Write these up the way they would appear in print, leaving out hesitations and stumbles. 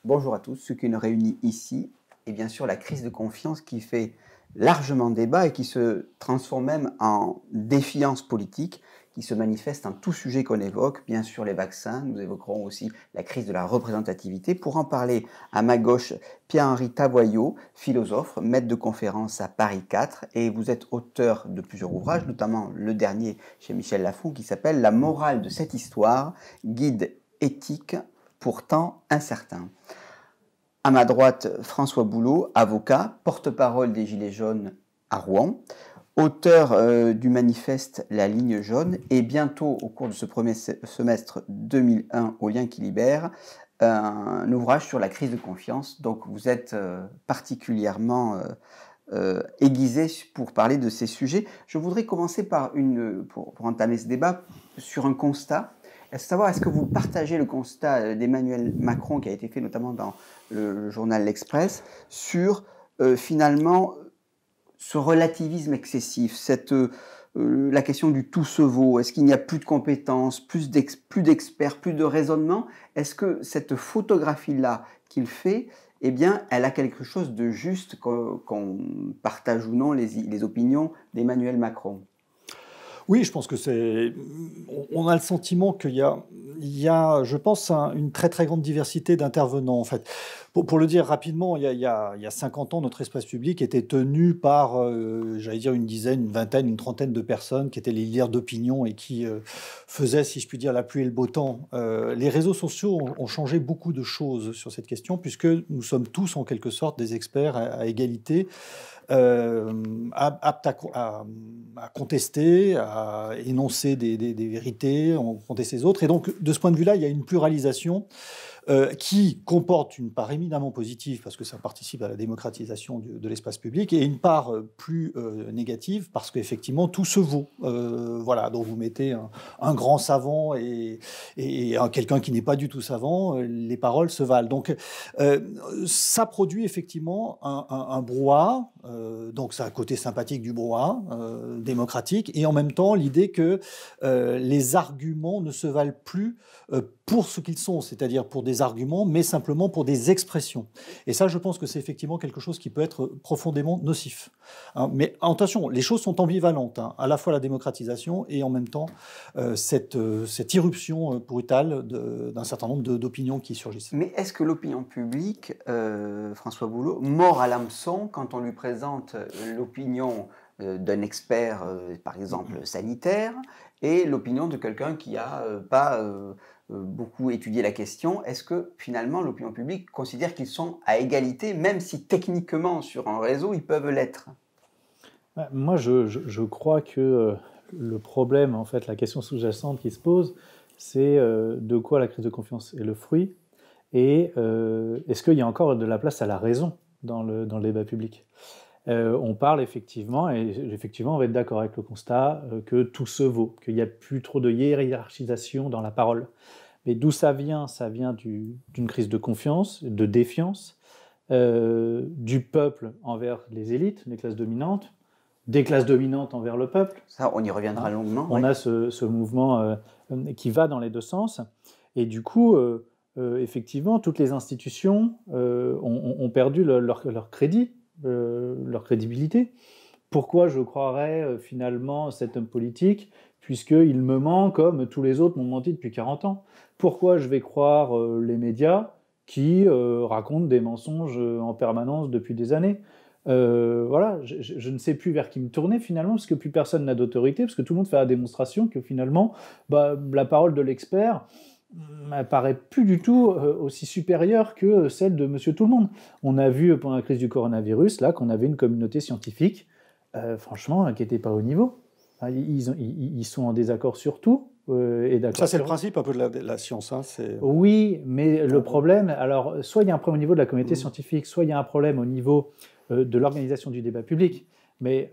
Bonjour à tous. Ce qui nous réunit ici est bien sûr la crise de confiance qui fait largement débat et qui se transforme même en défiance politique, qui se manifeste en tout sujet qu'on évoque. Bien sûr les vaccins, nous évoquerons aussi la crise de la représentativité. Pour en parler, à ma gauche, Pierre-Henri Tavoyot, philosophe, maître de conférence à Paris 4, et vous êtes auteur de plusieurs ouvrages, notamment le dernier chez Michel Lafon qui s'appelle La morale de cette histoire, guide éthique pourtant incertain. À ma droite, François Boulot, avocat, porte-parole des Gilets jaunes à Rouen, auteur du manifeste La ligne jaune et bientôt, au cours de ce premier semestre 2001 au lien qui libère, un ouvrage sur la crise de confiance. Donc vous êtes particulièrement aiguisé pour parler de ces sujets. Je voudrais commencer par pour entamer ce débat, sur un constat. Est-ce que vous partagez le constat d'Emmanuel Macron qui a été fait notamment dans le journal L'Express sur finalement ce relativisme excessif, la question du tout se vaut, est-ce qu'il n'y a plus de compétences, plus d'experts, plus de raisonnement? Est-ce que cette photographie-là qu'il fait, eh bien, elle a quelque chose de juste, qu'on partage ou non les opinions d'Emmanuel Macron? Oui, je pense que c'est. On a le sentiment qu'il y a, je pense, une très très grande diversité d'intervenants en fait. Pour le dire rapidement, il y a 50 ans, notre espace public était tenu par, j'allais dire une dizaine, une vingtaine, une trentaine de personnes qui étaient les leaders d'opinion et qui faisaient, si je puis dire, la pluie et le beau temps. Les réseaux sociaux ont changé beaucoup de choses sur cette question puisque nous sommes tous en quelque sorte des experts à égalité. Aptes à contester, à énoncer des vérités, à contester les autres. Et donc, de ce point de vue-là, il y a une pluralisation qui comporte une part éminemment positive parce que ça participe à la démocratisation de l'espace public et une part plus négative parce qu'effectivement tout se vaut. Voilà, donc vous mettez un grand savant et quelqu'un qui n'est pas du tout savant, les paroles se valent. Donc ça produit effectivement un brouhaha, donc c'est un côté sympathique du brouhaha, démocratique, et en même temps l'idée que les arguments ne se valent plus pour ce qu'ils sont, c'est-à-dire pour des arguments, mais simplement pour des expressions. Et ça, je pense que c'est effectivement quelque chose qui peut être profondément nocif. Hein, mais attention, les choses sont ambivalentes, hein, à la fois la démocratisation et en même temps cette irruption brutale d'un certain nombre d'opinions qui surgissent. Mais est-ce que l'opinion publique, François Boulot, mord à l'hameçon quand on lui présente l'opinion d'un expert, par exemple sanitaire, et l'opinion de quelqu'un qui n'a pas beaucoup étudié la question? Est-ce que finalement l'opinion publique considère qu'ils sont à égalité, même si techniquement sur un réseau ils peuvent l'être? Moi, je crois que le problème, en fait, la question sous-jacente qui se pose, c'est de quoi la crise de confiance est le fruit et est-ce qu'il y a encore de la place à la raison dans le débat public. On parle effectivement, et effectivement, on va être d'accord avec le constat que tout se vaut, qu'il n'y a plus trop de hiérarchisation dans la parole. Mais d'où ça vient? Ça vient d'une crise de confiance, de défiance, du peuple envers les élites, les classes dominantes, des classes dominantes envers le peuple. Ça, on y reviendra longuement. On a ce mouvement qui va dans les deux sens. Et du coup, effectivement, toutes les institutions ont perdu leur crédit, leur crédibilité. Pourquoi je croirais finalement cet homme politique, puisqu'il me ment comme tous les autres m'ont menti depuis 40 ans? Pourquoi je vais croire les médias qui racontent des mensonges en permanence depuis des années? Voilà, je ne sais plus vers qui me tourner finalement, parce que plus personne n'a d'autorité, parce que tout le monde fait la démonstration que finalement, la parole de l'expert m'apparaît plus du tout aussi supérieure que celle de Monsieur Tout-le-Monde. On a vu pendant la crise du coronavirus là qu'on avait une communauté scientifique, franchement, qui n'était pas au niveau. Ils sont en désaccord sur tout. Ça, c'est le principe un peu de la science. Hein, oui, mais le problème, alors, soit il y a un problème au niveau de la communauté scientifique, soit il y a un problème au niveau de l'organisation du débat public. Mais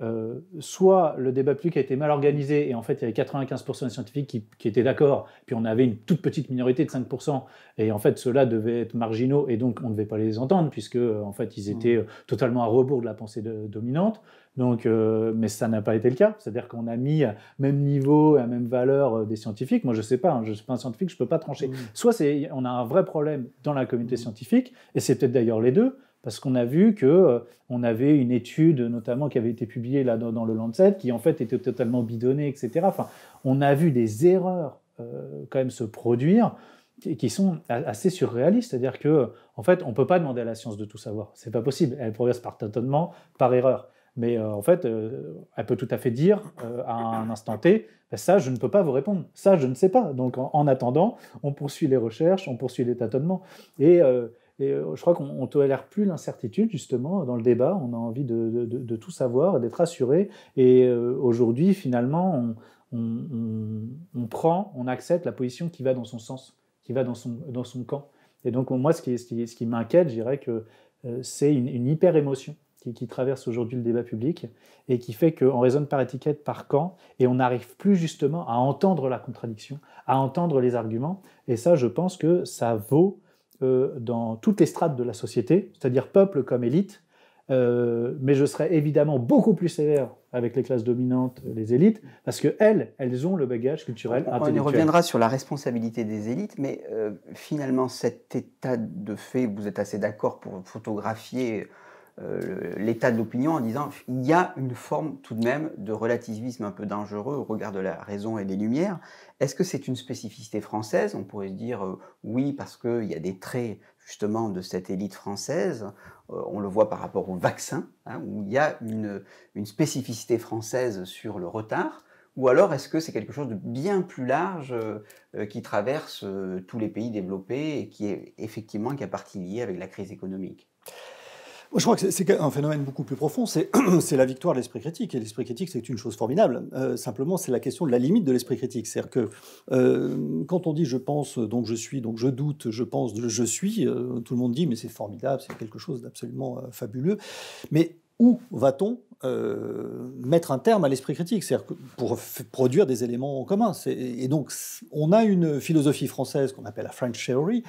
soit le débat public a été mal organisé et en fait il y avait 95% des scientifiques qui étaient d'accord, puis on avait une toute petite minorité de 5% et en fait ceux-là devaient être marginaux et donc on ne devait pas les entendre puisque en fait ils étaient totalement à rebours de la pensée dominante. Donc, mais ça n'a pas été le cas, c'est-à-dire qu'on a mis à même niveau, à même valeur des scientifiques. Moi je sais pas, je ne suis pas un scientifique, je ne peux pas trancher. Soit on a un vrai problème dans la communauté scientifique et c'est peut-être d'ailleurs les deux. Parce qu'on a vu qu'on avait une étude, notamment, qui avait été publiée là, dans le Lancet, qui en fait était totalement bidonnée, etc. Enfin, on a vu des erreurs quand même se produire qui sont assez surréalistes. C'est-à-dire qu'en fait, on ne peut pas demander à la science de tout savoir. Ce n'est pas possible. Elle progresse par tâtonnement, par erreur. Mais en fait, elle peut tout à fait dire à un instant T, ben ça, je ne peux pas vous répondre. Ça, je ne sais pas. Donc, en attendant, on poursuit les recherches, on poursuit les tâtonnements. Et je crois qu'on ne tolère plus l'incertitude, justement, dans le débat. On a envie de tout savoir, d'être assuré. Et aujourd'hui, finalement, on accepte la position qui va dans son sens, qui va dans son camp. Et donc, moi, ce qui m'inquiète, je dirais que c'est une hyper-émotion qui traverse aujourd'hui le débat public et qui fait qu'on raisonne par étiquette, par camp, et on n'arrive plus justement à entendre la contradiction, à entendre les arguments. Et ça, je pense que ça vaut dans toutes les strates de la société, c'est-à-dire peuple comme élite, mais je serais évidemment beaucoup plus sévère avec les classes dominantes, les élites, parce qu'elles ont le bagage culturel, intellectuel. On y reviendra sur la responsabilité des élites, mais finalement, cet état de fait, vous êtes assez d'accord pour photographier l'état de l'opinion en disant il y a une forme tout de même de relativisme un peu dangereux au regard de la raison et des lumières. Est-ce que c'est une spécificité française? On pourrait se dire oui, parce qu'il y a des traits justement de cette élite française. On le voit par rapport au vaccin, hein, où il y a une spécificité française sur le retard. Ou alors est-ce que c'est quelque chose de bien plus large qui traverse tous les pays développés et qui est effectivement qui a partie liée avec la crise économique? Je crois que c'est un phénomène beaucoup plus profond, c'est la victoire de l'esprit critique. Et l'esprit critique, c'est une chose formidable. Simplement, c'est la question de la limite de l'esprit critique. C'est-à-dire que quand on dit « je pense, donc je suis, donc je doute, je pense, je suis », tout le monde dit « mais c'est formidable, c'est quelque chose d'absolument fabuleux ». Mais où va-t-on mettre un terme à l'esprit critique, c'est-à-dire pour produire des éléments en commun. Et donc, on a une philosophie française qu'on appelle la French Theory,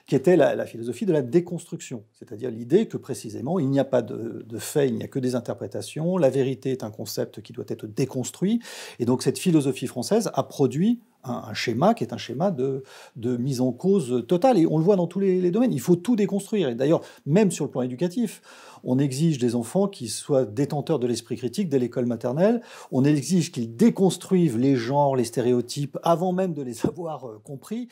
qui était la philosophie de la déconstruction, c'est-à-dire l'idée que précisément, il n'y a pas de fait, il n'y a que des interprétations, la vérité est un concept qui doit être déconstruit, et donc cette philosophie française a produit un schéma qui est un schéma de mise en cause totale, et on le voit dans tous les domaines, il faut tout déconstruire, et d'ailleurs, même sur le plan éducatif, on exige des enfants qui soient détenteurs de l'esprit critique dès l'école maternelle, on exige qu'ils déconstruisent les genres, les stéréotypes, avant même de les avoir compris,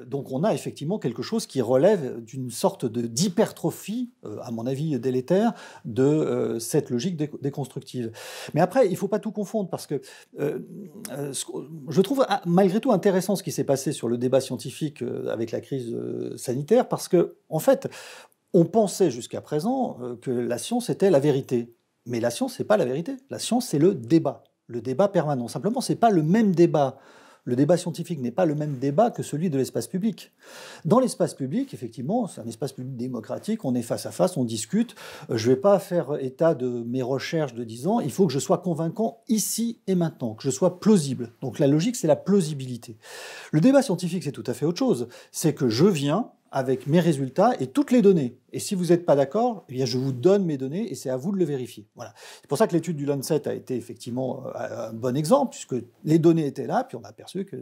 donc on a effectivement quelque chose qui relève d'une sorte d'hypertrophie, à mon avis délétère, de cette logique déconstructive. Mais après, il ne faut pas tout confondre, parce que je trouve malgré tout intéressant ce qui s'est passé sur le débat scientifique avec la crise sanitaire, parce que, en fait, on pensait jusqu'à présent que la science était la vérité. Mais la science, ce n'est pas la vérité. La science, c'est le débat permanent. Simplement, ce n'est pas le même débat. Le débat scientifique n'est pas le même débat que celui de l'espace public. Dans l'espace public, effectivement, c'est un espace public démocratique, on est face à face, on discute. Je ne vais pas faire état de mes recherches de 10 ans, il faut que je sois convaincant ici et maintenant, que je sois plausible. Donc la logique, c'est la plausibilité. Le débat scientifique, c'est tout à fait autre chose. C'est que je viens avec mes résultats et toutes les données. Et si vous n'êtes pas d'accord, eh bien je vous donne mes données et c'est à vous de le vérifier. Voilà. C'est pour ça que l'étude du Lancet a été effectivement un bon exemple, puisque les données étaient là, puis on a aperçu que,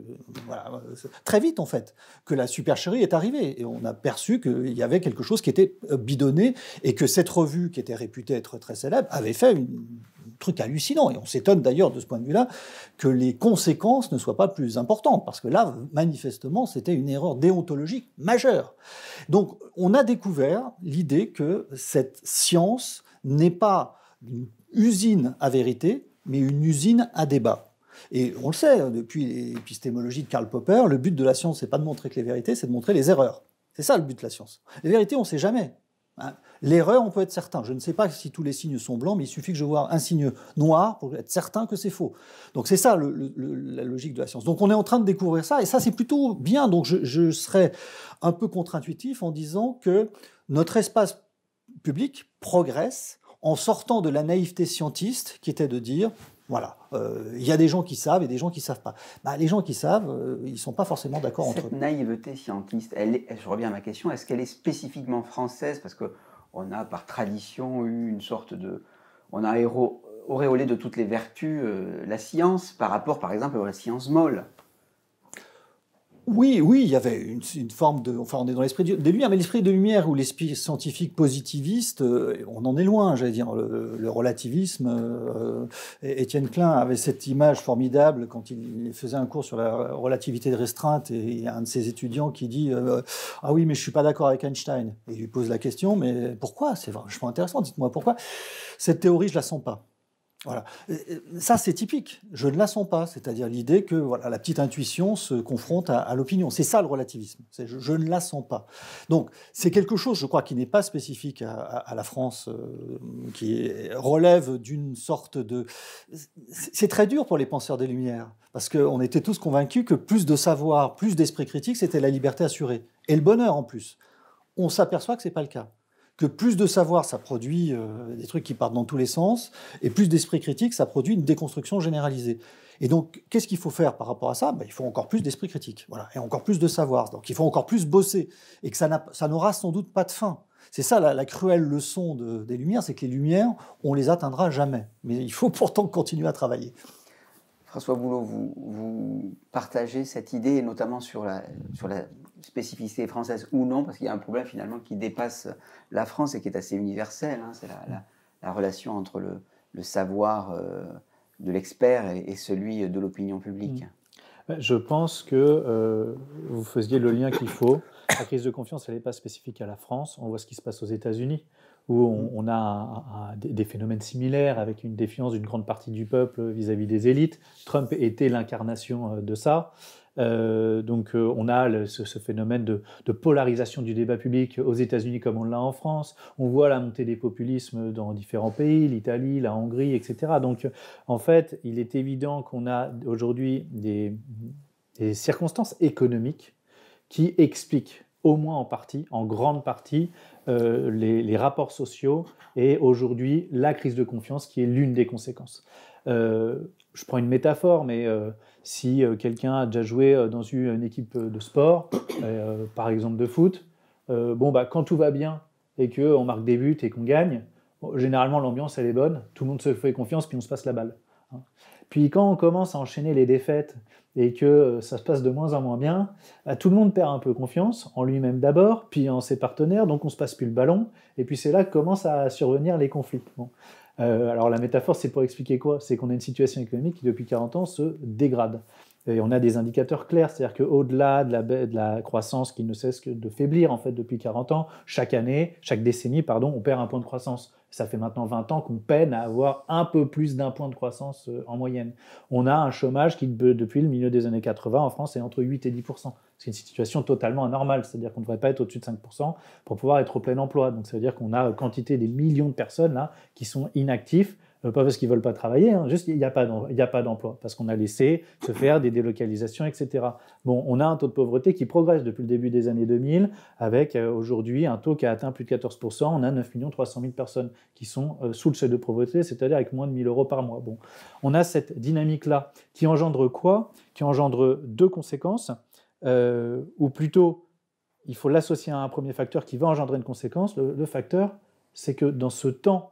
voilà, très vite en fait, que la supercherie est arrivée. Et on a perçu qu'il y avait quelque chose qui était bidonné et que cette revue, qui était réputée être très célèbre, avait fait un truc hallucinant. Et on s'étonne d'ailleurs de ce point de vue-là que les conséquences ne soient pas plus importantes, parce que là, manifestement, c'était une erreur déontologique majeure. Donc, on a découvert l'idée que cette science n'est pas une usine à vérité, mais une usine à débat. Et on le sait, depuis l'épistémologie de Karl Popper, le but de la science, c'est pas de montrer que les vérités, c'est de montrer les erreurs. C'est ça le but de la science. Les vérités, on ne sait jamais. L'erreur, on peut être certain. Je ne sais pas si tous les signes sont blancs, mais il suffit que je vois un signe noir pour être certain que c'est faux. Donc c'est ça la logique de la science. Donc on est en train de découvrir ça, et ça c'est plutôt bien. Donc je serais un peu contre-intuitif en disant que notre espace public progresse. en sortant de la naïveté scientiste qui était de dire, voilà, il y a des gens qui savent et des gens qui ne savent pas. Les gens qui savent, ils ne sont pas forcément d'accord entre eux. Cette naïveté scientiste, je reviens à ma question, est-ce qu'elle est spécifiquement française? Parce qu'on a par tradition eu une sorte de... On a auréolé de toutes les vertus la science par rapport par exemple à la science molle. Oui, il y avait une forme de... Enfin, on est dans l'esprit des Lumières, mais l'esprit de Lumière ou l'esprit scientifique positiviste, on en est loin, j'allais dire. Le relativisme, Étienne Klein avait cette image formidable quand il faisait un cours sur la relativité de restreinte, et il y a un de ses étudiants qui dit « Ah oui, mais je ne suis pas d'accord avec Einstein ». Et il lui pose la question « Mais pourquoi? C'est vachement intéressant, dites-moi pourquoi. Cette théorie, je ne la sens pas ». Voilà. Ça, c'est typique. Je ne la sens pas. C'est-à-dire l'idée que voilà, la petite intuition se confronte à l'opinion. C'est ça le relativisme. Je ne la sens pas. Donc, c'est quelque chose, je crois, qui n'est pas spécifique à la France, qui relève d'une sorte de... C'est très dur pour les penseurs des Lumières, parce qu'on était tous convaincus que plus de savoir, plus d'esprit critique, c'était la liberté assurée. Et le bonheur, en plus. On s'aperçoit que ce n'est pas le cas. Que plus de savoir, ça produit des trucs qui partent dans tous les sens, et plus d'esprit critique, ça produit une déconstruction généralisée. Et donc, qu'est-ce qu'il faut faire par rapport à ça? Il faut encore plus d'esprit critique, voilà, et encore plus de savoir. Donc, il faut encore plus bosser, et que ça n'aura sans doute pas de fin. C'est ça la cruelle leçon des Lumières, c'est que les Lumières, on les atteindra jamais. Mais il faut pourtant continuer à travailler. François Boulot, vous partagez cette idée, notamment sur la spécificité française ou non, parce qu'il y a un problème finalement qui dépasse la France et qui est assez universel, hein, c'est la relation entre le savoir de l'expert et celui de l'opinion publique. Je pense que vous faisiez le lien qu'il faut. La crise de confiance, elle n'est pas spécifique à la France. On voit ce qui se passe aux États-Unis, où on a des phénomènes similaires avec une défiance d'une grande partie du peuple vis-à-vis des élites. Trump était l'incarnation de ça. Donc on a ce phénomène de polarisation du débat public aux États-Unis comme on l'a en France. On voit la montée des populismes dans différents pays, l'Italie, la Hongrie, etc. Donc en fait, il est évident qu'on a aujourd'hui des circonstances économiques qui expliquent au moins en partie, en grande partie, les rapports sociaux et aujourd'hui la crise de confiance qui est l'une des conséquences. Je prends une métaphore, mais si quelqu'un a déjà joué dans une équipe de sport, par exemple de foot, quand tout va bien et qu'on marque des buts et qu'on gagne, généralement l'ambiance elle est bonne, tout le monde se fait confiance puis on se passe la balle. Puis quand on commence à enchaîner les défaites et que ça se passe de moins en moins bien, tout le monde perd un peu confiance, en lui-même d'abord, puis en ses partenaires, donc on se passe plus le ballon, et puis c'est là que commencent à survenir les conflits. Bon. Alors la métaphore, c'est pour expliquer quoi? C'est qu'on a une situation économique qui depuis 40 ans se dégrade. Et on a des indicateurs clairs, c'est-à-dire qu'au-delà de la croissance qui ne cesse que de faiblir en fait depuis 40 ans, chaque décennie, on perd un point de croissance. Ça fait maintenant 20 ans qu'on peine à avoir un peu plus d'un point de croissance en moyenne. On a un chômage qui, depuis le milieu des années 80 en France, est entre 8 et 10%. C'est une situation totalement anormale, c'est-à-dire qu'on ne devrait pas être au-dessus de 5% pour pouvoir être au plein emploi. Donc ça veut dire qu'on a quantité des millions de personnes là qui sont inactifs, pas parce qu'ils ne veulent pas travailler, juste il n'y a pas d'emploi, parce qu'on a laissé se faire des délocalisations, etc. Bon, on a un taux de pauvreté qui progresse depuis le début des années 2000, avec aujourd'hui un taux qui a atteint plus de 14%. On a 9 300 000 personnes qui sont sous le seuil de pauvreté, c'est-à-dire avec moins de 1 000 € par mois. Bon, on a cette dynamique-là qui engendre quoi? Qui engendre deux conséquences, ou plutôt, il faut l'associer à un premier facteur qui va engendrer une conséquence. Le facteur, c'est que dans ce temps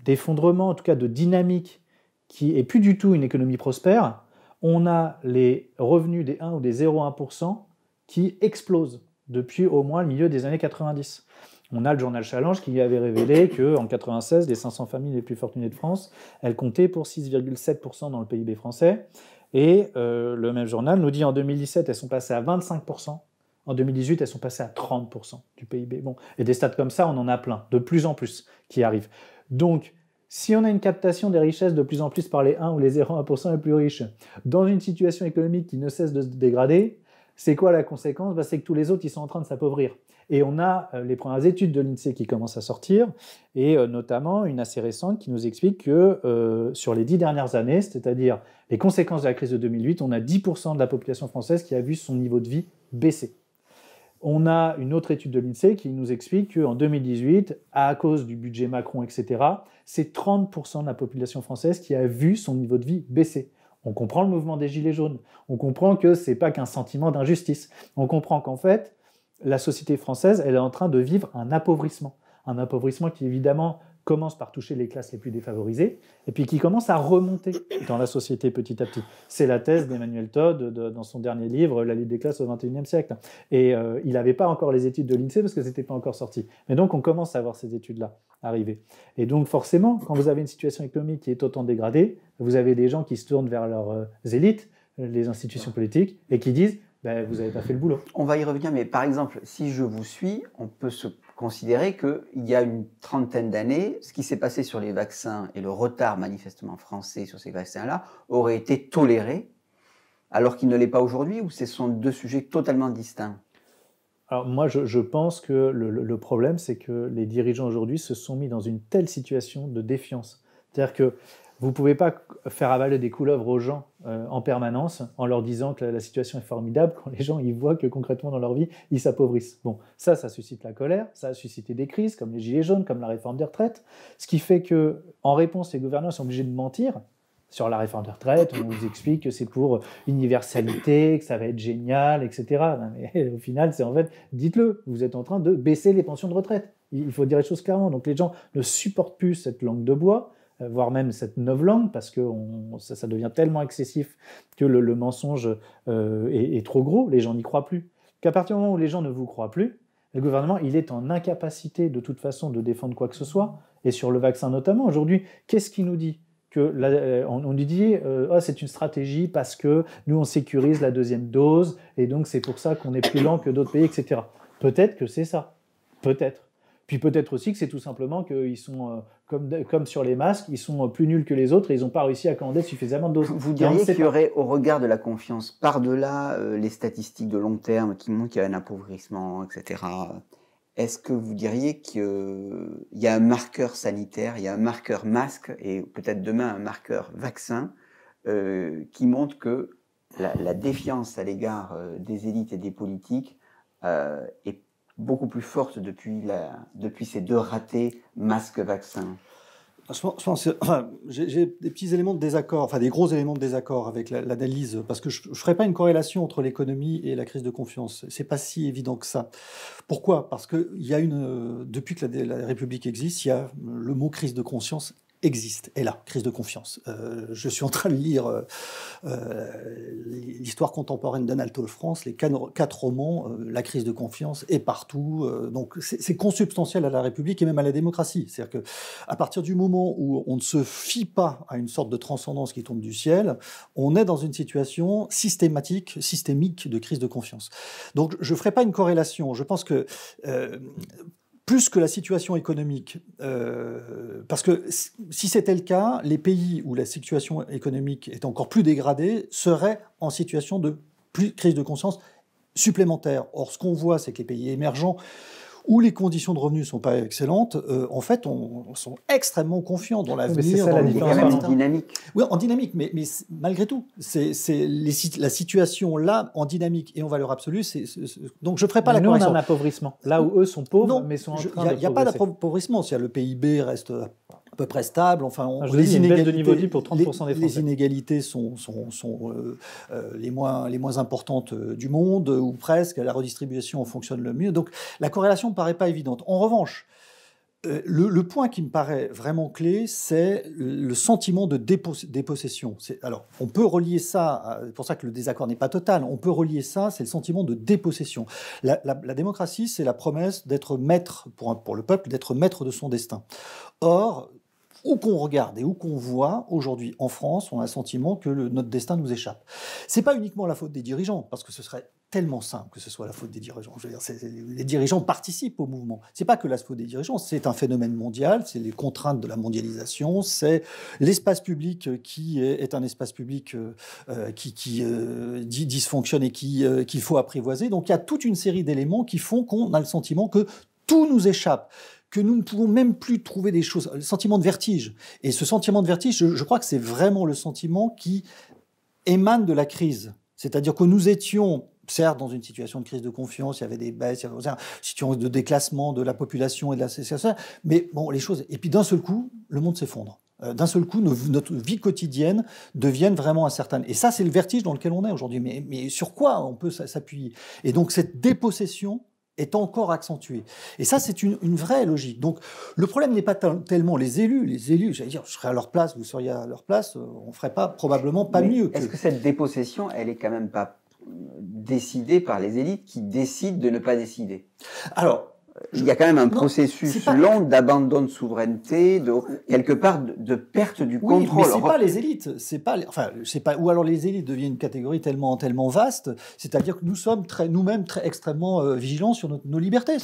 d'effondrement, en tout cas de dynamique, qui n'est plus du tout une économie prospère, on a les revenus des 1 ou des 0,1% qui explosent depuis au moins le milieu des années 90. On a le journal Challenge qui avait révélé qu'en 1996, des 500 familles les plus fortunées de France, elles comptaient pour 6,7% dans le PIB français. Et le même journal nous dit en 2017, elles sont passées à 25%. En 2018, elles sont passées à 30% du PIB. Bon, et des stats comme ça, on en a plein, de plus en plus, qui arrivent. Donc, si on a une captation des richesses de plus en plus par les 1 ou les 0,1% les plus riches, dans une situation économique qui ne cesse de se dégrader, c'est quoi la conséquence? C'est que tous les autres, ils sont en train de s'appauvrir. Et on a les premières études de l'INSEE qui commencent à sortir, et notamment une assez récente qui nous explique que sur les 10 dernières années, c'est-à-dire les conséquences de la crise de 2008, on a 10% de la population française qui a vu son niveau de vie baisser. On a une autre étude de l'INSEE qui nous explique qu'en 2018, à cause du budget Macron, etc., c'est 30% de la population française qui a vu son niveau de vie baisser. On comprend le mouvement des Gilets jaunes. On comprend que ce n'est pas qu'un sentiment d'injustice. On comprend qu'en fait, la société française, elle est en train de vivre un appauvrissement. Un appauvrissement qui, évidemment, commence par toucher les classes les plus défavorisées, et puis qui commence à remonter dans la société petit à petit. C'est la thèse d'Emmanuel Todd dans son dernier livre, La lutte des classes au XXIe siècle. Et il n'avait pas encore les études de l'INSEE parce que ce n'était pas encore sorti. Mais donc, on commence à voir ces études-là arriver. Et donc, forcément, quand vous avez une situation économique qui est autant dégradée, vous avez des gens qui se tournent vers leurs élites, les institutions politiques, et qui disent vous n'avez pas fait le boulot. On va y revenir, mais par exemple, si je vous suis, on peut se considérer qu'il y a une trentaine d'années, ce qui s'est passé sur les vaccins et le retard manifestement français sur ces vaccins-là aurait été toléré, alors qu'il ne l'est pas aujourd'hui, ou ce sont deux sujets totalement distincts? Alors moi, je pense que le problème, c'est que les dirigeants aujourd'hui se sont mis dans une telle situation de défiance. C'est-à-dire que vous ne pouvez pas faire avaler des couleuvres aux gens en permanence en leur disant que la situation est formidable quand les gens ils voient que concrètement dans leur vie, ils s'appauvrissent. Bon, ça suscite la colère, ça a suscité des crises comme les Gilets jaunes, comme la réforme des retraites, ce qui fait qu'en réponse, les gouvernants sont obligés de mentir. Sur la réforme des retraites, on vous explique que c'est pour universalité, que ça va être génial, etc. Mais au final, c'est en fait, dites-le, vous êtes en train de baisser les pensions de retraite. Il faut dire les choses clairement. Donc les gens ne supportent plus cette langue de bois, voire même cette novlangue, parce que ça devient tellement excessif que le mensonge est trop gros, les gens n'y croient plus. Qu'à partir du moment où les gens ne vous croient plus, le gouvernement il est en incapacité de toute façon de défendre quoi que ce soit, et sur le vaccin notamment. Aujourd'hui, qu'est-ce qu'il nous dit ? On nous dit c'est une stratégie parce que nous on sécurise la deuxième dose, et donc c'est pour ça qu'on est plus lent que d'autres pays, etc. Peut-être que c'est ça, peut-être. Puis peut-être aussi que c'est tout simplement qu'ils sont, comme sur les masques, ils sont plus nuls que les autres et ils n'ont pas réussi à commander suffisamment de doses. Vous diriez qu'il y aurait, au regard de la confiance, par-delà les statistiques de long terme qui montrent qu'il y a un appauvrissement, etc., est-ce que vous diriez qu'il y a un marqueur sanitaire, il y a un marqueur masque et peut-être demain un marqueur vaccin qui montre que la défiance à l'égard des élites et des politiques est beaucoup plus forte depuis ces deux ratés masque-vaccin? J'ai des petits éléments de désaccord, enfin des gros éléments de désaccord avec l'analyse, parce que je ne ferai pas une corrélation entre l'économie et la crise de confiance. C'est pas si évident que ça. Pourquoi ? Parce que depuis que la République existe, il y a le mot crise de conscience existe, est là, crise de confiance. Je suis en train de lire l'histoire contemporaine d'Anatole France, les 4 romans, la crise de confiance est partout. Donc c'est consubstantiel à la République et même à la démocratie. C'est-à-dire qu'à partir du moment où on ne se fie pas à une sorte de transcendance qui tombe du ciel, on est dans une situation systémique de crise de confiance. Donc je ne ferai pas une corrélation. Je pense que plus que la situation économique, parce que si c'était le cas, les pays où la situation économique est encore plus dégradée seraient en situation de crise de conscience supplémentaire. Or, ce qu'on voit, c'est que les pays émergents, où les conditions de revenus ne sont pas excellentes, en fait, sont extrêmement confiants dans l'avenir. C'est ça la différence. En dynamique. Oui, en dynamique, mais malgré tout, c'est la situation là, en dynamique et en valeur absolue, donc je ne ferai pas la correction. Nous, on a un appauvrissement. Là où eux sont pauvres, mais sont en train de progresser. Il n'y a pas d'appauvrissement. Le PIB reste à peu près stable. Enfin, les inégalités de niveau de vie pour 30% des Français. Les inégalités sont les moins importantes du monde, ou presque. La redistribution fonctionne le mieux. Donc, la corrélation ne paraît pas évidente. En revanche, le point qui me paraît vraiment clé, c'est le sentiment de dépossession. Alors, on peut relier ça, c'est pour ça que le désaccord n'est pas total, on peut relier ça, c'est le sentiment de dépossession. La démocratie, c'est la promesse d'être maître, pour le peuple, d'être maître de son destin. Or, où qu'on regarde et où qu'on voit, aujourd'hui en France, on a le sentiment que notre destin nous échappe. C'est pas uniquement la faute des dirigeants, parce que ce serait tellement simple que ce soit la faute des dirigeants. Je veux dire, les dirigeants participent au mouvement. C'est pas que la faute des dirigeants, c'est un phénomène mondial, c'est les contraintes de la mondialisation, c'est l'espace public qui est un espace public qui dysfonctionne et qu'il faut apprivoiser. Donc il y a toute une série d'éléments qui font qu'on a le sentiment que tout nous échappe, que nous ne pouvons même plus trouver des choses, le sentiment de vertige. Et ce sentiment de vertige, je crois que c'est vraiment le sentiment qui émane de la crise. C'est-à-dire que nous étions certes, dans une situation de crise de confiance, il y avait des baisses, il y avait une situation de déclassement de la population et de la sécession, mais bon, les choses... Et puis d'un seul coup, le monde s'effondre. D'un seul coup, notre vie quotidienne devient vraiment incertaine. Et ça, c'est le vertige dans lequel on est aujourd'hui. Mais sur quoi on peut s'appuyer? Et donc, cette dépossession est encore accentuée. Et ça, c'est une vraie logique. Donc, le problème n'est pas tellement les élus. Les élus, j'allais dire, je serais à leur place, vous seriez à leur place, on ne ferait probablement pas mieux. Est-ce que cette dépossession, elle est quand même pas décidée par les élites qui décident de ne pas décider? Alors, il y a quand même un processus long d'abandon de souveraineté, quelque part de perte du contrôle. Mais c'est pas les élites, ou alors les élites deviennent une catégorie tellement vaste, c'est-à-dire que nous sommes nous-mêmes extrêmement vigilants sur nos libertés.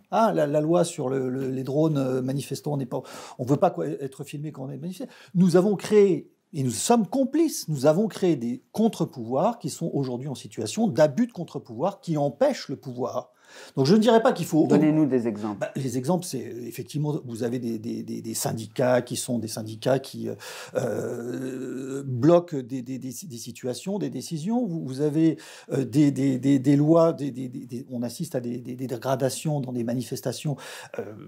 La loi sur les drones manifestants, on ne veut pas être filmé quand on est manifestant. Nous avons créé, et nous sommes complices, nous avons créé des contre-pouvoirs qui sont aujourd'hui en situation d'abus de contre-pouvoir qui empêchent le pouvoir. Donc je ne dirais pas qu'il faut... Donnez-nous des exemples. Les exemples, c'est effectivement, vous avez des syndicats qui sont des syndicats qui bloquent des situations, des décisions. Vous avez des lois, on assiste à des dégradations dans des manifestations.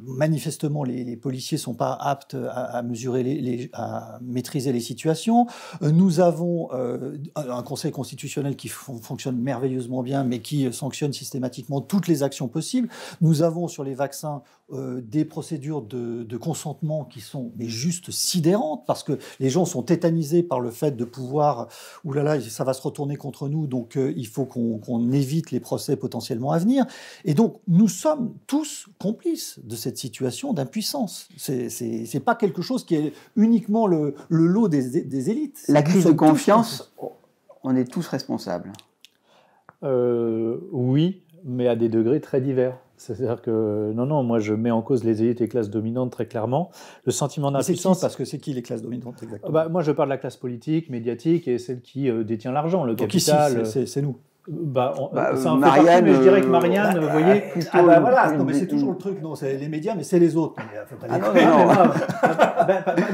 Manifestement, les policiers ne sont pas aptes à mesurer, à maîtriser les situations. Nous avons un conseil constitutionnel qui fonctionne merveilleusement bien, mais qui sanctionne systématiquement toutes les actions possibles. Nous avons sur les vaccins des procédures de consentement qui sont juste sidérantes parce que les gens sont tétanisés par le fait de pouvoir oulala, ça va se retourner contre nous, donc il faut qu'on évite les procès potentiellement à venir. Et donc nous sommes tous complices de cette situation d'impuissance. C'est pas quelque chose qui est uniquement le lot des élites. La crise de confiance, on est tous responsables. Oui, mais à des degrés très divers. C'est-à-dire que, non, moi je mets en cause les élites et les classes dominantes très clairement. Le sentiment d'impuissance... Parce que c'est qui les classes dominantes exactement? Moi je parle de la classe politique, médiatique et celle qui détient l'argent, le capital. Ici, c'est nous. Ça en fait partie, mais je dirais que Marianne, vous voyez... mais c'est toujours le truc, non, c'est les médias, mais c'est les autres.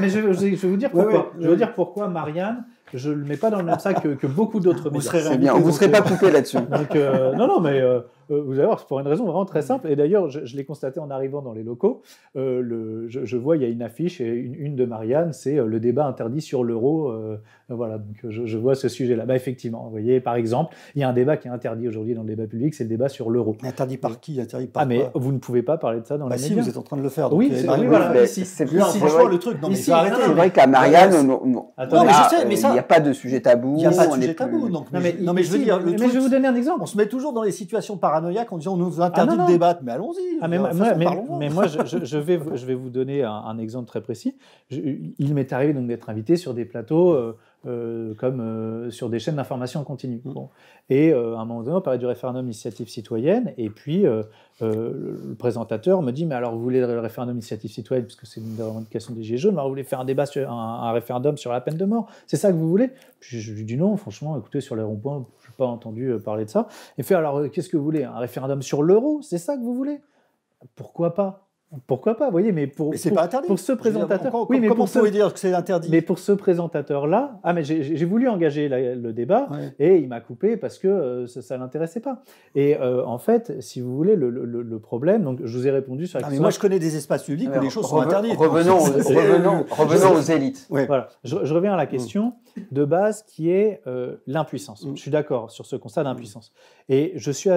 Mais je vais vous dire pourquoi. Je veux dire pourquoi Marianne, je ne le mets pas dans le même sac que beaucoup d'autres médias. C'est bien, vous ne serez pas coupé là-dessus. Donc, mais vous allez voir, c'est pour une raison vraiment très simple. Et d'ailleurs, je l'ai constaté en arrivant dans les locaux. Je vois, il y a une affiche et une de Marianne, c'est le débat interdit sur l'euro. Voilà, donc je vois ce sujet-là. Effectivement, vous voyez, par exemple, il y a un débat qui est interdit aujourd'hui dans le débat public, c'est le débat sur l'euro. Interdit par qui? Interdit par mais vous ne pouvez pas parler de ça dans les médias. Si, vous êtes en train de le faire. Donc oui, c'est franchement le truc. Non, mais c'est vrai qu'à Marianne, il n'y a pas de sujet tabou. Il n'y a pas de sujet tabou. Mais je veux dire, je vais vous donner un exemple. On se met toujours dans les situations paranoïaques en disant on nous interdit de débattre, mais allons-y. Mais moi, je vais vous donner un exemple très précis. Il m'est arrivé donc d'être invité sur des plateaux comme sur des chaînes d'information en continu. Bon. Et à un moment donné, on parlait du référendum d'initiative citoyenne, et puis le présentateur me dit « Mais alors, vous voulez le référendum d'initiative citoyenne, puisque c'est une revendication des Gilets jaunes, alors vous voulez faire un débat, un référendum sur la peine de mort? C'est ça que vous voulez ?» Puis je lui dis « Non, franchement, écoutez, sur les ronds-points, je n'ai pas entendu parler de ça. » Il fait « Alors, qu'est-ce que vous voulez? Un référendum sur l'euro? C'est ça que vous voulez? » Pourquoi pas? Pourquoi pas, vous voyez, mais c'est pas interdit. Pour ce présentateur, comment vous pouvez dire que c'est interdit? Mais pour ce présentateur-là, mais j'ai voulu engager le débat et il m'a coupé parce que ça l'intéressait pas. Et en fait, si vous voulez, le problème, donc je vous ai répondu sur la question. Mais moi, je connais des espaces publics où les choses sont interdites. Revenons aux élites. Voilà, je reviens à la question de base qui est l'impuissance. Je suis d'accord sur ce constat d'impuissance. Et je suis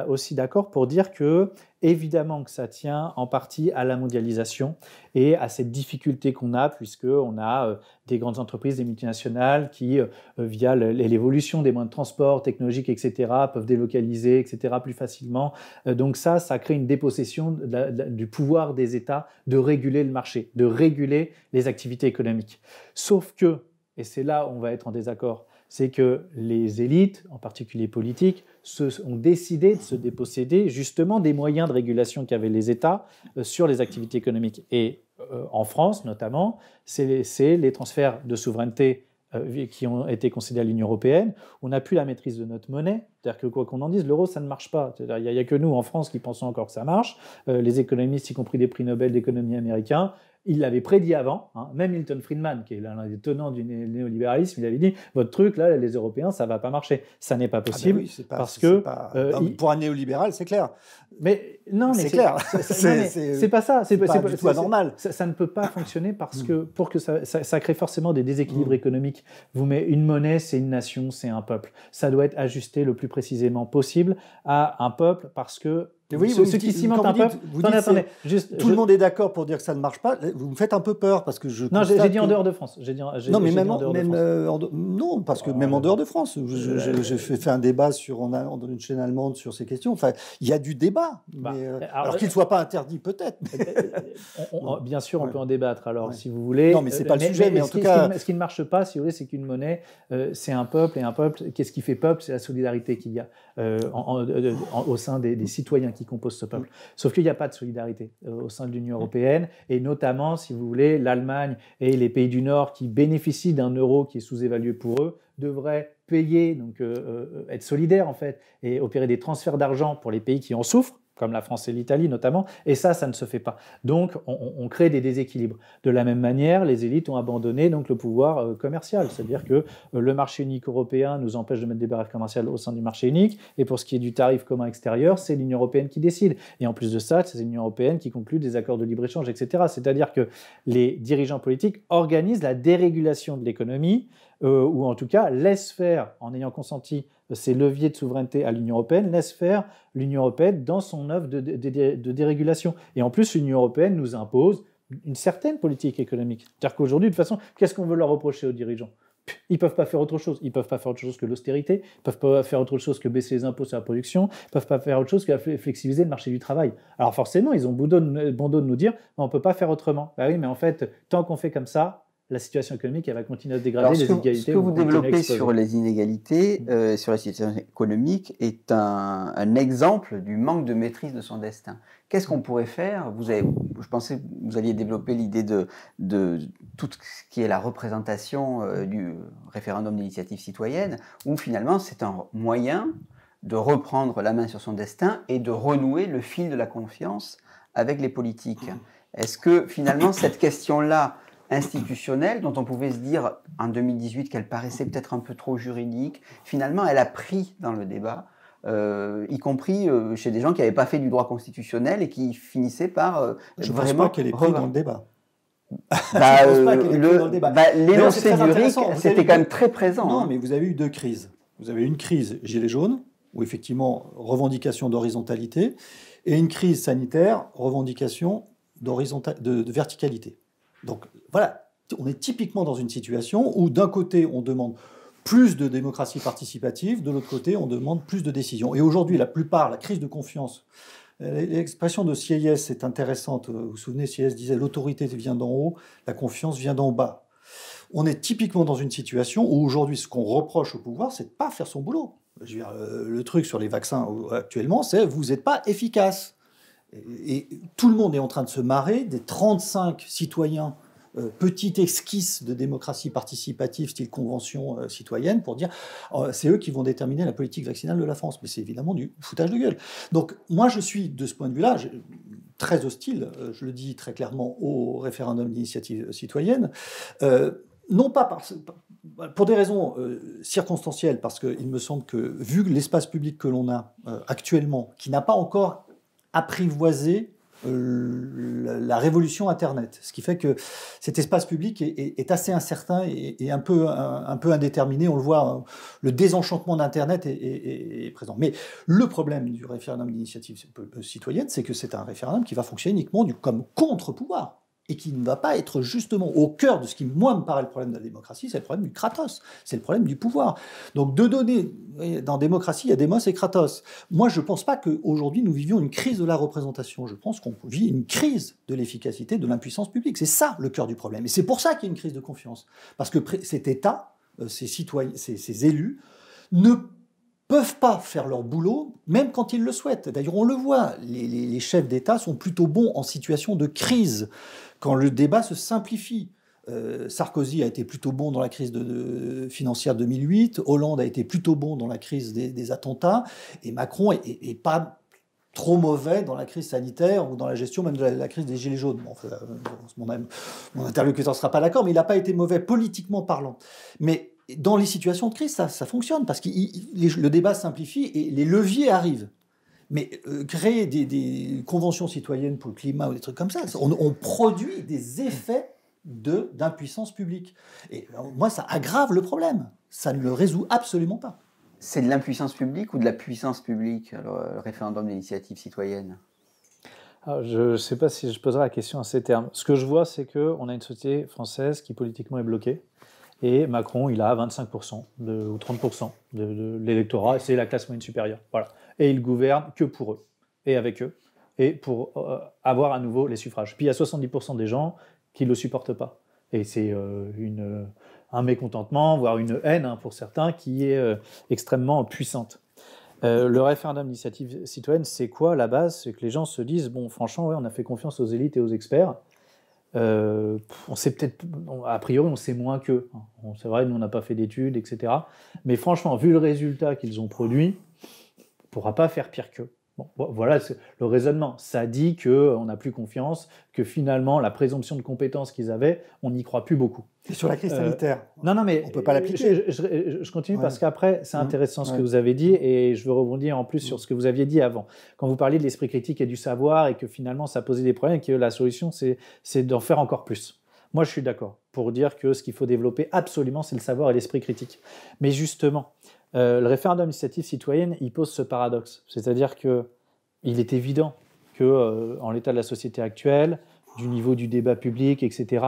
aussi d'accord pour dire que évidemment que ça tient en partie à la mondialisation et à cette difficulté qu'on a, puisqu'on a des grandes entreprises, des multinationales qui, via l'évolution des moyens de transport, technologiques, etc., peuvent délocaliser, etc., plus facilement. Donc ça crée une dépossession du pouvoir des États de réguler le marché, de réguler les activités économiques. Sauf que, et c'est là où on va être en désaccord, c'est que les élites, en particulier politiques, ont décidé de se déposséder justement des moyens de régulation qu'avaient les États sur les activités économiques. Et en France, notamment, c'est les transferts de souveraineté qui ont été concédés à l'Union européenne. On n'a plus la maîtrise de notre monnaie. C'est-à-dire que quoi qu'on en dise, l'euro, ça ne marche pas. Il n'y a que nous, en France, qui pensons encore que ça marche. Les économistes, y compris des prix Nobel d'économie américains, il l'avait prédit avant, hein. Même Milton Friedman, qui est l'un des tenants du néolibéralisme, il avait dit « Votre truc, là, les Européens, ça ne va pas marcher. » Ça n'est pas possible, parce que... pour un néolibéral, c'est clair. Mais non, mais c'est clair. C'est pas ça. C'est pas du tout anormal. Ça ne peut pas fonctionner parce que pour que ça crée forcément des déséquilibres économiques. Vous mettez une monnaie, c'est une nation, c'est un peuple. Ça doit être ajusté le plus précisément possible à un peuple parce que ceux qui cimentent un peuple... Attendez, tout le monde est d'accord pour dire que ça ne marche pas. Vous me faites un peu peur parce que je... Non, j'ai dit en dehors de France. Non, parce que même en dehors de France, j'ai fait un débat dans une chaîne allemande sur ces questions. Enfin, il y a du débat, alors qu'il ne soit pas interdit, peut-être. Bien sûr, on peut en débattre, alors, si vous voulez. Non, mais ce n'est pas le sujet, mais en tout cas... Ce qui ne marche pas, si vous voulez, c'est qu'une monnaie, c'est un peuple, et un peuple, qu'est-ce qui fait peuple? C'est la solidarité qu'il y a au sein des citoyens qui composent ce peuple. Sauf qu'il n'y a pas de solidarité au sein de l'Union européenne, et notamment, si vous voulez, l'Allemagne et les pays du Nord qui bénéficient d'un euro qui est sous-évalué pour eux devraient payer, donc être solidaires en fait, et opérer des transferts d'argent pour les pays qui en souffrent, comme la France et l'Italie notamment, et ça ne se fait pas. Donc, on crée des déséquilibres. De la même manière, les élites ont abandonné donc, le pouvoir commercial, c'est-à-dire que le marché unique européen nous empêche de mettre des barrières commerciales au sein du marché unique, et pour ce qui est du tarif commun extérieur, c'est l'Union européenne qui décide. Et en plus de ça, c'est l'Union européenne qui conclut des accords de libre-échange, etc. C'est-à-dire que les dirigeants politiques organisent la dérégulation de l'économie, ou en tout cas laissent faire, en ayant consenti ces leviers de souveraineté à l'Union européenne, laisse faire l'Union européenne dans son œuvre de dérégulation. Et en plus, l'Union européenne nous impose une certaine politique économique. C'est-à-dire qu'aujourd'hui, de toute façon, qu'est-ce qu'on veut leur reprocher aux dirigeants? Ils ne peuvent pas faire autre chose. Ils ne peuvent pas faire autre chose que l'austérité. Ils ne peuvent pas faire autre chose que baisser les impôts sur la production. Ils ne peuvent pas faire autre chose que flexibiliser le marché du travail. Alors forcément, ils ont bon dos de nous dire on ne peut pas faire autrement. Bah oui, mais en fait, tant qu'on fait comme ça, la situation économique, elle va continuer à se dégrader. Alors, ce que vous développez sur les inégalités, sur la situation économique, est un exemple du manque de maîtrise de son destin. Qu'est-ce qu'on pourrait faire? Je pensais que vous alliez développer l'idée de tout ce qui est la représentation du référendum d'initiative citoyenne, où finalement c'est un moyen de reprendre la main sur son destin et de renouer le fil de la confiance avec les politiques. Est-ce que finalement cette question-là institutionnelle, dont on pouvait se dire en 2018 qu'elle paraissait peut-être un peu trop juridique, finalement elle a pris dans le débat, y compris chez des gens qui n'avaient pas fait du droit constitutionnel et qui finissaient par je ne pense pas qu'elle est prise dans le débat. L'énoncé du RIC, c'était quand même très présent. Non, mais vous avez eu deux crises. Vous avez une crise Gilets jaunes, où effectivement revendication d'horizontalité, et une crise sanitaire, revendication de verticalité. Donc voilà, on est typiquement dans une situation où d'un côté on demande plus de démocratie participative, de l'autre côté on demande plus de décisions. Et aujourd'hui, la crise de confiance, l'expression de Sieyès est intéressante. Vous vous souvenez, Sieyès disait l'autorité vient d'en haut, la confiance vient d'en bas. On est typiquement dans une situation où aujourd'hui ce qu'on reproche au pouvoir, c'est de ne pas faire son boulot. Je veux dire, le truc sur les vaccins actuellement, c'est vous n'êtes pas efficace. Et tout le monde est en train de se marrer des 35 citoyens, petite esquisse de démocratie participative, style convention citoyenne, pour dire c'est eux qui vont déterminer la politique vaccinale de la France. Mais c'est évidemment du foutage de gueule. Donc moi, je suis, de ce point de vue-là, très hostile, je le dis très clairement, au référendum d'initiative citoyenne. Non pas pour des raisons circonstancielles, parce qu'il me semble que, vu l'espace public que l'on a actuellement, qui n'a pas encore apprivoiser la révolution Internet. Ce qui fait que cet espace public est assez incertain et un peu indéterminé. On le voit, le désenchantement d'Internet est présent. Mais le problème du référendum d'initiative citoyenne, c'est que c'est un référendum qui va fonctionner uniquement comme contre-pouvoir et qui ne va pas être justement au cœur de ce qui, moi, me paraît le problème de la démocratie, c'est le problème du Kratos, c'est le problème du pouvoir. Donc, de donner, dans démocratie, il y a démos et Kratos. Moi, je ne pense pas qu'aujourd'hui, nous vivions une crise de la représentation. Je pense qu'on vit une crise de l'efficacité, de l'impuissance publique. C'est ça, le cœur du problème. Et c'est pour ça qu'il y a une crise de confiance. Parce que cet État, ces citoyens, ces élus, ne peuvent pas faire leur boulot, même quand ils le souhaitent. D'ailleurs, on le voit, les chefs d'État sont plutôt bons en situation de crise, quand le débat se simplifie. Sarkozy a été plutôt bon dans la crise financière 2008, Hollande a été plutôt bon dans la crise des attentats, et Macron est pas trop mauvais dans la crise sanitaire ou dans la gestion même de la crise des Gilets jaunes. Bon, enfin, mon interlocuteur ne sera pas d'accord, mais il n'a pas été mauvais politiquement parlant. Mais dans les situations de crise, ça fonctionne, parce que le débat simplifie et les leviers arrivent. Mais créer des conventions citoyennes pour le climat ou des trucs comme ça, on produit des effets d'impuissance publique. Et moi, ça aggrave le problème. Ça ne le résout absolument pas. C'est de l'impuissance publique ou de la puissance publique, le référendum d'initiative citoyenne? Alors, je ne sais pas si je poserai la question à ces termes. Ce que je vois, c'est qu'on a une société française qui politiquement est bloquée. Et Macron, il a 25% ou 30% de l'électorat. C'est la classe moyenne supérieure. Voilà. Et il gouverne que pour eux, et avec eux, et pour avoir à nouveau les suffrages. Puis il y a 70% des gens qui ne le supportent pas. Et c'est un mécontentement, voire une haine pour certains, qui est extrêmement puissante. Le référendum d'initiative citoyenne, c'est quoi la base? C'est que les gens se disent, bon, franchement, ouais, on a fait confiance aux élites et aux experts. On sait peut-être, a priori, on sait moins qu'eux. C'est vrai, nous, on n'a pas fait d'études, etc. Mais franchement, vu le résultat qu'ils ont produit, on ne pourra pas faire pire qu'eux. Bon, voilà le raisonnement. Ça dit qu'on n'a plus confiance, que finalement, la présomption de compétence qu'ils avaient, on n'y croit plus beaucoup. Et sur la crise sanitaire, non, mais on ne peut pas l'appliquer. Je continue parce qu'après, c'est intéressant ce que vous avez dit et je veux rebondir en plus sur ce que vous aviez dit avant. Quand vous parliez de l'esprit critique et du savoir et que finalement, ça posait des problèmes et que la solution, c'est d'en faire encore plus. Moi, je suis d'accord pour dire que ce qu'il faut développer absolument, c'est le savoir et l'esprit critique. Mais justement, le référendum d'initiative citoyenne, il pose ce paradoxe. C'est-à-dire qu'il est évident qu'en l'état de la société actuelle, du niveau du débat public, etc.,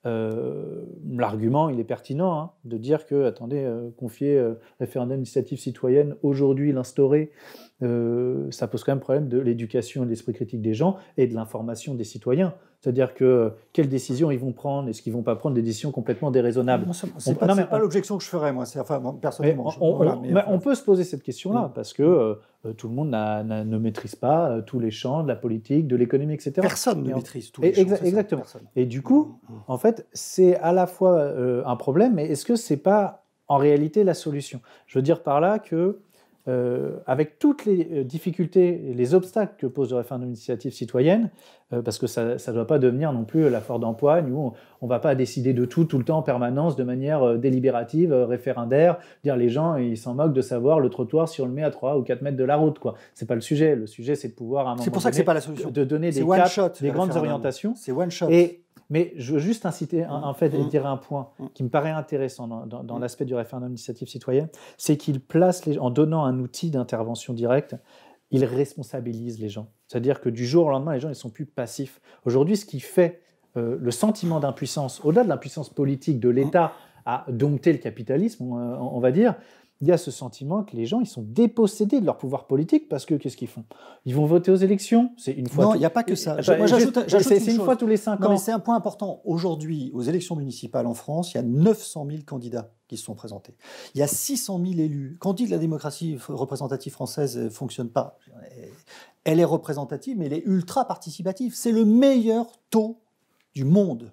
l'argument, il est pertinent de dire que, attendez, confier référendum d'initiative citoyenne, aujourd'hui l'instaurer, ça pose quand même problème de l'éducation et de l'esprit critique des gens et de l'information des citoyens. C'est-à-dire que quelles décisions ils vont prendre? Est-ce qu'ils ne vont pas prendre des décisions complètement déraisonnables? C'est pas l'objection que je ferais, moi. Personnellement. On peut se poser cette question-là, parce que tout le monde ne maîtrise pas tous les champs de la politique, de l'économie, etc. Personne ne maîtrise tous les champs. Exactement. Et du coup, en fait, c'est à la fois un problème, mais est-ce que ce n'est pas en réalité la solution? Je veux dire par là que avec toutes les difficultés et les obstacles que pose le référendum d'initiative citoyenne, parce que ça ne doit pas devenir non plus la foire d'empoigne où on ne va pas décider de tout le temps en permanence de manière délibérative, référendaire, dire les gens ils s'en moquent de savoir le trottoir si on le met à 3 ou 4 mètres de la route, quoi. C'est pas le sujet. Le sujet, c'est de pouvoir à un moment c'est pour ça que c'est pas la solution. De donner des caps, des grandes orientations. C'est one shot. Mais je veux juste inciter, en fait, et dire un point qui me paraît intéressant dans l'aspect du référendum d'initiative citoyenne, c'est qu'il place, en donnant un outil d'intervention directe, il responsabilise les gens. C'est-à-dire que du jour au lendemain, les gens ne sont plus passifs. Aujourd'hui, ce qui fait le sentiment d'impuissance, au-delà de l'impuissance politique de l'État à dompter le capitalisme, on va dire, il y a ce sentiment que les gens ils sont dépossédés de leur pouvoir politique parce que qu'est-ce qu'ils font? Ils vont voter aux élections, c'est une fois. Non, il n'y a pas que ça. Moi, j'ajoute c'est une fois tous les 5 ans. Mais c'est un point important. Aujourd'hui, aux élections municipales en France, il y a 900 000 candidats qui se sont présentés. Il y a 600 000 élus. Quand on dit que la démocratie représentative française ne fonctionne pas, elle est représentative, mais elle est ultra participative. C'est le meilleur taux du monde.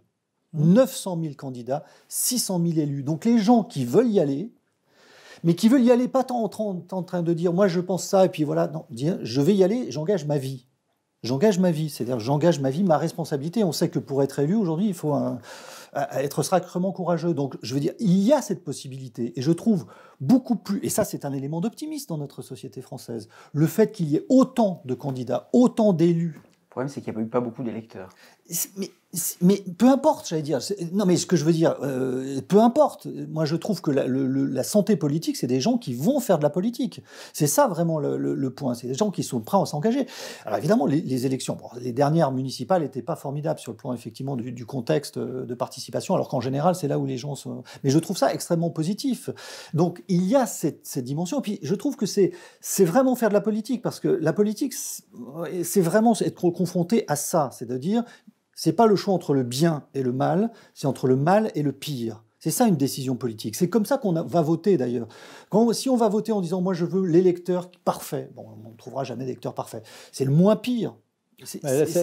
900 000 candidats, 600 000 élus. Donc les gens qui veulent y aller, mais qui veulent y aller pas tant en train de dire « moi je pense ça » et puis voilà, non, dire « je vais y aller, j'engage ma vie ». J'engage ma vie, c'est-à-dire j'engage ma vie, ma responsabilité. On sait que pour être élu aujourd'hui, il faut être sacrément courageux. Donc je veux dire, il y a cette possibilité et je trouve beaucoup plus, et ça c'est un élément d'optimisme dans notre société française, le fait qu'il y ait autant de candidats, autant d'élus. Le problème c'est qu'il n'y a eu pas beaucoup d'électeurs. Mais peu importe, j'allais dire. Non, mais ce que je veux dire, peu importe. Moi, je trouve que la santé politique, c'est des gens qui vont faire de la politique. C'est ça vraiment le point. C'est des gens qui sont prêts à s'engager. Alors évidemment, les élections, les dernières municipales n'étaient pas formidables sur le plan effectivement du contexte de participation, alors qu'en général, c'est là où les gens sont. Mais je trouve ça extrêmement positif. Donc il y a cette dimension. Et puis je trouve que c'est vraiment faire de la politique, parce que la politique, c'est vraiment être confronté à ça, c'est-à-dire c'est pas le choix entre le bien et le mal, c'est entre le mal et le pire. C'est ça une décision politique. C'est comme ça qu'on va voter d'ailleurs. Si on va voter en disant « moi je veux l'électeur parfait », bon, on ne trouvera jamais d'électeur parfait. C'est le moins pire.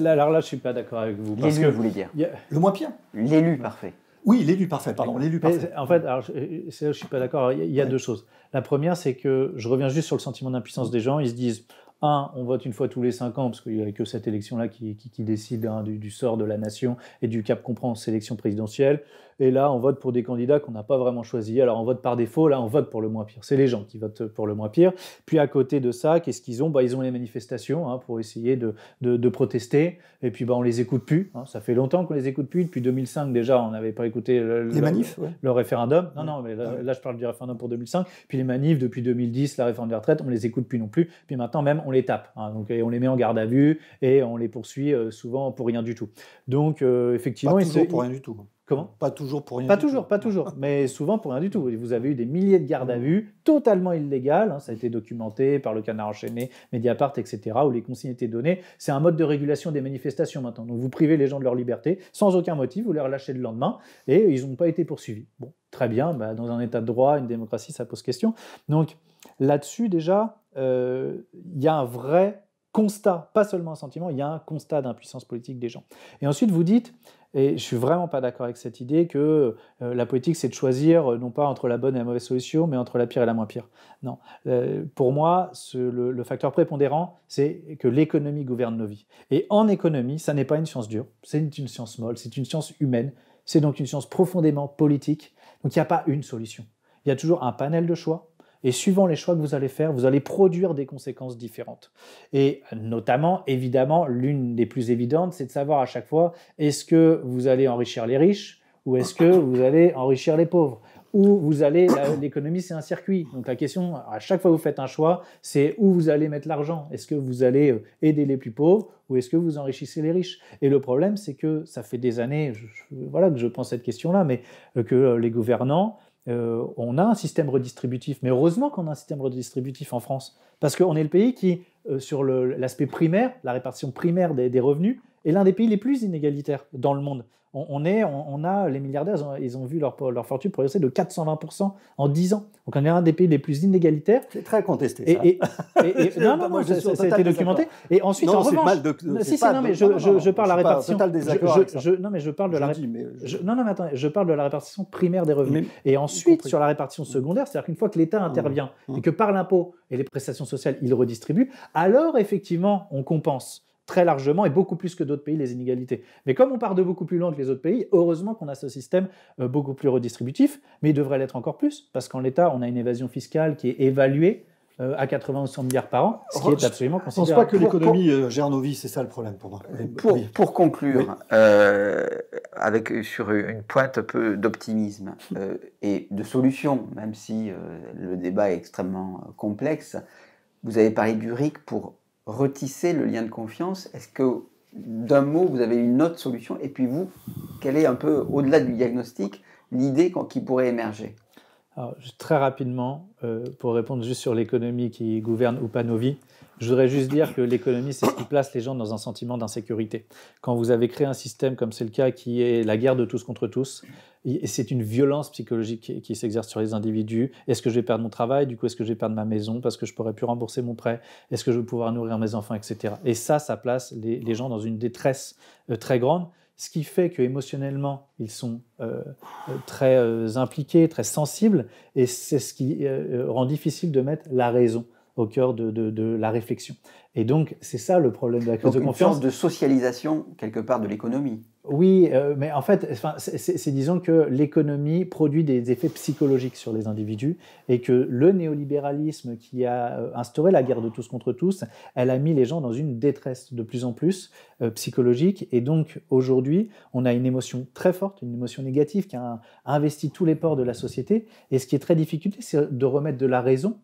Alors là, je ne suis pas d'accord avec vous. L'élu, vous voulez dire. Le moins pire. L'élu parfait. Oui, l'élu parfait, pardon. L'élu parfait. En fait, alors, c'est là où je ne suis pas d'accord. Il y a deux choses. La première, c'est que je reviens juste sur le sentiment d'impuissance des gens. Ils se disent on vote une fois tous les 5 ans, parce qu'il n'y a que cette élection-là qui décide du sort de la nation et du cap qu'on prend en sélection présidentielle. Et là, on vote pour des candidats qu'on n'a pas vraiment choisis. Alors, on vote par défaut, là, on vote pour le moins pire. C'est les gens qui votent pour le moins pire. Puis, à côté de ça, qu'est-ce qu'ils ont ? Ils ont les manifestations pour essayer de protester. Et puis, on les écoute plus. Ça fait longtemps qu'on les écoute plus. Depuis 2005, déjà, on n'avait pas écouté les manifs, le référendum. Non, mais là, je parle du référendum pour 2005. Puis, les manifs, depuis 2010, la réforme des retraites, on les écoute plus non plus. Puis maintenant, même, on les tape. Donc, et on les met en garde à vue et on les poursuit souvent pour rien du tout. Donc, effectivement... Pas toujours pour rien du tout. Comment ? Pas toujours pour rien du tout. Pas toujours, mais souvent pour rien du tout. Vous avez eu des milliers de gardes à vue totalement illégales, ça a été documenté par le Canard enchaîné, Mediapart, etc., où les consignes étaient données. C'est un mode de régulation des manifestations maintenant. Donc vous privez les gens de leur liberté sans aucun motif, vous les relâchez le lendemain et ils n'ont pas été poursuivis. Bon, très bien, dans un état de droit, une démocratie, ça pose question. Donc là-dessus déjà, il y a un vrai constat, pas seulement un sentiment, il y a un constat d'impuissance politique des gens. Et ensuite vous dites... Et je ne suis vraiment pas d'accord avec cette idée que la politique, c'est de choisir non pas entre la bonne et la mauvaise solution, mais entre la pire et la moins pire. Non. Pour moi, le facteur prépondérant, c'est que l'économie gouverne nos vies. Et en économie, ça n'est pas une science dure, c'est une science molle, c'est une science humaine, c'est donc une science profondément politique. Donc il n'y a pas une solution. Il y a toujours un panel de choix. Et suivant les choix que vous allez faire, vous allez produire des conséquences différentes. Et notamment, évidemment, l'une des plus évidentes, c'est de savoir à chaque fois, est-ce que vous allez enrichir les riches ou est-ce que vous allez enrichir les pauvres ? Ou vous allez, l'économie c'est un circuit. Donc la question, à chaque fois que vous faites un choix, c'est où vous allez mettre l'argent. Est-ce que vous allez aider les plus pauvres ou est-ce que vous enrichissez les riches ? Et le problème, c'est que ça fait des années, que je pense cette question-là, mais que les gouvernants, on a un système redistributif, mais heureusement qu'on a un système redistributif en France, parce qu'on est le pays qui, sur l'aspect primaire, la répartition primaire des revenus, est l'un des pays les plus inégalitaires dans le monde. On a les milliardaires, ils ont vu leur fortune progresser de 420% en 10 ans. Donc on est un des pays les plus inégalitaires. C'est très contesté, ça. Non, ça a été documenté. Et ensuite, en revanche... je parle de la répartition... Je parle de la répartition primaire des revenus. Et ensuite, sur la répartition secondaire, c'est-à-dire qu'une fois que l'État intervient et que par l'impôt et les prestations sociales, il redistribue, alors effectivement, on compense très largement et beaucoup plus que d'autres pays les inégalités. Mais comme on part de beaucoup plus loin que les autres pays, heureusement qu'on a ce système beaucoup plus redistributif, mais il devrait l'être encore plus, parce qu'en l'État, on a une évasion fiscale qui est évaluée à 80 ou 100 milliards par an, ce qui est absolument considérable. Je ne pense pas que l'économie gère nos vies, c'est ça le problème pour moi. Pour conclure, sur une pointe un peu d'optimisme et de solution, même si le débat est extrêmement complexe, vous avez parlé du RIC pour retisser le lien de confiance. Est-ce que, d'un mot, vous avez une autre solution ? Et puis vous, quelle est un peu, au-delà du diagnostic, l'idée qui pourrait émerger ? Alors, très rapidement, pour répondre juste sur l'économie qui gouverne ou pas nos vies, je voudrais juste dire que l'économie, c'est ce qui place les gens dans un sentiment d'insécurité. Quand vous avez créé un système, comme c'est le cas, qui est la guerre de tous contre tous, c'est une violence psychologique qui s'exerce sur les individus. Est-ce que je vais perdre mon travail ? Du coup, est-ce que je vais perdre ma maison parce que je ne pourrai plus rembourser mon prêt ? Est-ce que je vais pouvoir nourrir mes enfants, etc. Et ça place les gens dans une détresse très grande, ce qui fait qu'émotionnellement, ils sont très impliqués, très sensibles, et c'est ce qui rend difficile de mettre la raison au cœur de la réflexion. Et donc, c'est ça le problème de la crise de confiance. Une sorte de socialisation, quelque part, de l'économie. Oui, mais en fait, c'est disons que l'économie produit des effets psychologiques sur les individus et que le néolibéralisme qui a instauré la guerre de tous contre tous, elle a mis les gens dans une détresse de plus en plus psychologique. Et donc, aujourd'hui, on a une émotion très forte, une émotion négative qui a investi tous les pores de la société. Et ce qui est très difficile, c'est de remettre de la raison.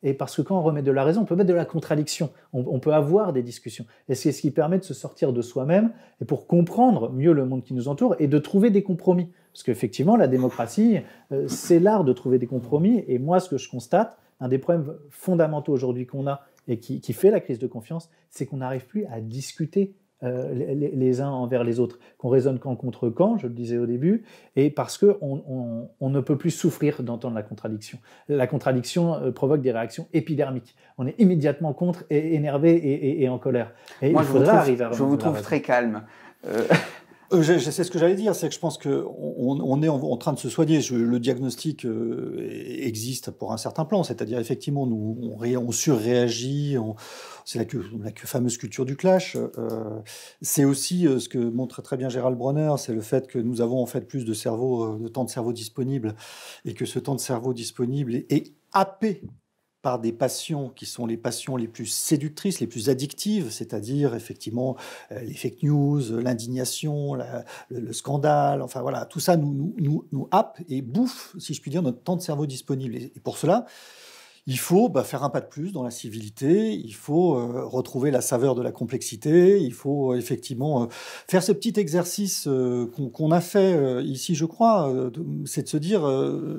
Et parce que quand on remet de la raison, on peut mettre de la contradiction, on peut avoir des discussions. Et c'est ce qui permet de se sortir de soi-même et pour comprendre mieux le monde qui nous entoure et de trouver des compromis. Parce qu'effectivement, la démocratie, c'est l'art de trouver des compromis. Et moi, ce que je constate, un des problèmes fondamentaux aujourd'hui qu'on a et qui fait la crise de confiance, c'est qu'on n'arrive plus à discuter les uns envers les autres, qu'on raisonne camp contre camp, je le disais au début, et parce qu'on ne peut plus souffrir d'entendre la contradiction. La contradiction provoque des réactions épidermiques. On est immédiatement contre, et énervé et en colère. Et moi, il faudra arriver à je vous trouve très calme. C'est ce que j'allais dire, c'est que je pense qu'on est en train de se soigner. Le diagnostic existe pour un certain plan, c'est-à-dire effectivement, on surréagit, c'est la fameuse culture du clash. C'est aussi ce que montre très bien Gérald Bronner, c'est le fait que nous avons en fait plus de temps de cerveau disponible, et que ce temps de cerveau disponible est happé par des passions qui sont les passions les plus séductrices, les plus addictives, c'est-à-dire effectivement les fake news, l'indignation, le scandale, enfin voilà, tout ça nous happe et bouffe, si je puis dire, notre temps de cerveau disponible. Et pour cela, il faut faire un pas de plus dans la civilité, il faut retrouver la saveur de la complexité, il faut effectivement faire ce petit exercice qu'on a fait ici, je crois, c'est de se dire,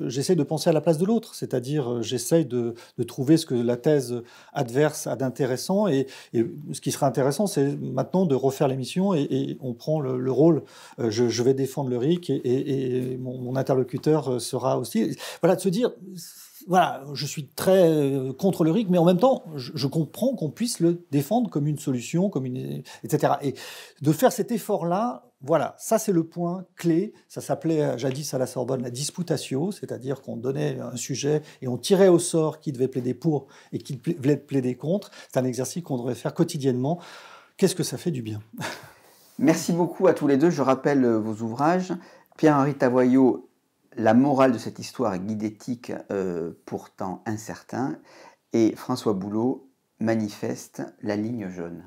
j'essaie de penser à la place de l'autre, c'est-à-dire j'essaie de trouver ce que la thèse adverse a d'intéressant, et ce qui serait intéressant, c'est maintenant de refaire l'émission, et on prend le rôle, je vais défendre le RIC, et mon interlocuteur sera aussi, voilà, de se dire... Voilà, je suis très contre le RIC, mais en même temps, je comprends qu'on puisse le défendre comme une solution, etc. Et de faire cet effort-là, voilà, ça c'est le point clé. Ça s'appelait jadis à la Sorbonne la disputatio, c'est-à-dire qu'on donnait un sujet et on tirait au sort qui devait plaider pour et qui devait plaider contre. C'est un exercice qu'on devrait faire quotidiennement. Qu'est-ce que ça fait du bien? Merci beaucoup à tous les deux. Je rappelle vos ouvrages. Pierre-Henri Tavoyot, La morale de cette histoire est guide éthique pourtant incertain, et François Boulot, Manifeste, la ligne jaune.